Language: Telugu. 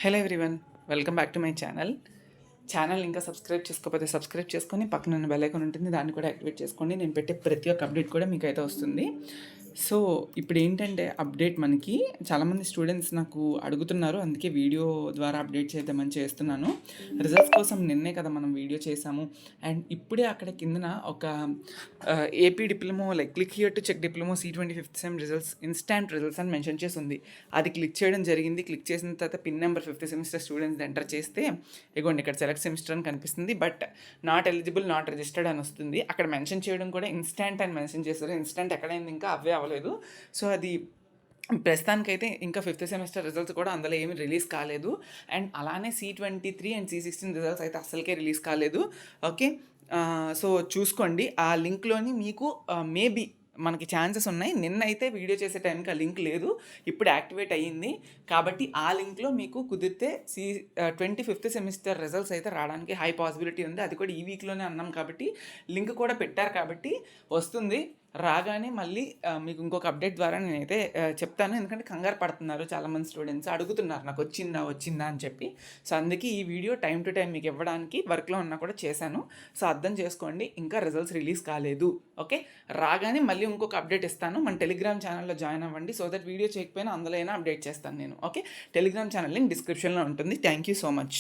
Hello everyone, welcome back to my channel ఇంకా సబ్స్క్రైబ్ చేసుకోకపోతే సబ్స్క్రైబ్ చేసుకొని పక్కన బెల్ ఐకాన్ ఉంటుంది, దాన్ని కూడా యాక్టివేట్ చేసుకోండి. నేను పెట్టే ప్రతి ఒక్క అప్డేట్ కూడా మీకు అయితే వస్తుంది. సో ఇప్పుడు ఏంటంటే అప్డేట్ మనకి చాలామంది స్టూడెంట్స్ నాకు అడుగుతున్నారు, అందుకే వీడియో ద్వారా అప్డేట్ చేద్దామని చేస్తున్నాను. రిజల్ట్స్ కోసం నిన్నే కదా మనం వీడియో చేసాము. అండ్ ఇప్పుడే అక్కడ కిందన ఒక AP diploma like click here to check diploma C25th sem results instant results అని మెన్షన్ చేసి ఉంది. అది క్లిక్ చేయడం జరిగింది. క్లిక్ చేసిన తర్వాత pin number 5th semester students enter చేస్తే ఇగోండి ఇక్కడ సెలెక్ట్ సెమిస్టర్ అని కనిపిస్తుంది. But not eligible, not registered అని వస్తుంది. అక్కడ మెన్షన్ చేయడం కూడా ఇన్స్టాంట్ అని మెన్షన్ చేస్తారు. ఇన్స్టాంట్ ఎక్కడైంది, ఇంకా అవే అవ్వలేదు. సో అది ప్రస్తుతానికైతే ఇంకా 5th సెమిస్టర్ రిజల్ట్స్ కూడా అందులో ఏమి రిలీజ్ కాలేదు. అండ్ అలానే C23 అండ్ C16 రిజల్ట్స్ అయితే అస్సలకే రిలీజ్ కాలేదు. ఓకే, సో చూసుకోండి. ఆ లింక్లోని మీకు మేబీ మనకి ఛాన్సెస్ ఉన్నాయి. నిన్నైతే వీడియో చేసే టైంకి ఆ లింక్ లేదు, ఇప్పుడు యాక్టివేట్ అయ్యింది. కాబట్టి ఆ లింక్లో మీకు కుదిరితే 25th సెమిస్టర్ రిజల్ట్స్ అయితే రావడానికి హై పాసిబిలిటీ ఉంది. అది కూడా ఈ వీక్లోనే అన్నాం కాబట్టి లింక్ కూడా పెట్టారు కాబట్టి వస్తుంది. రాగానే మళ్ళీ మీకు ఇంకొక అప్డేట్ ద్వారా నేనైతే చెప్తాను. ఎందుకంటే కంగారు పడుతున్నారు చాలామంది స్టూడెంట్స్, అడుగుతున్నారు నాకు వచ్చిందా అని చెప్పి. సో అందుకే ఈ వీడియో టైం టు టైం మీకు ఇవ్వడానికి వర్క్లో ఉన్నా కూడా చేశాను. సో అర్థం చేసుకోండి, ఇంకా రిజల్ట్స్ రిలీజ్ కాలేదు. ఓకే, రాగానే మళ్ళీ ఇంకొక అప్డేట్ ఇస్తాను. మన టెలిగ్రామ్ ఛానల్లో జాయిన్ అవ్వండి. సో దట్ వీడియో చేయకపోయినా అందులో అయినా అప్డేట్ చేస్తాను నేను. ఓకే, టెలిగ్రామ్ ఛానల్ లింక్ డిస్క్రిప్షన్లో ఉంటుంది. Thank you so much.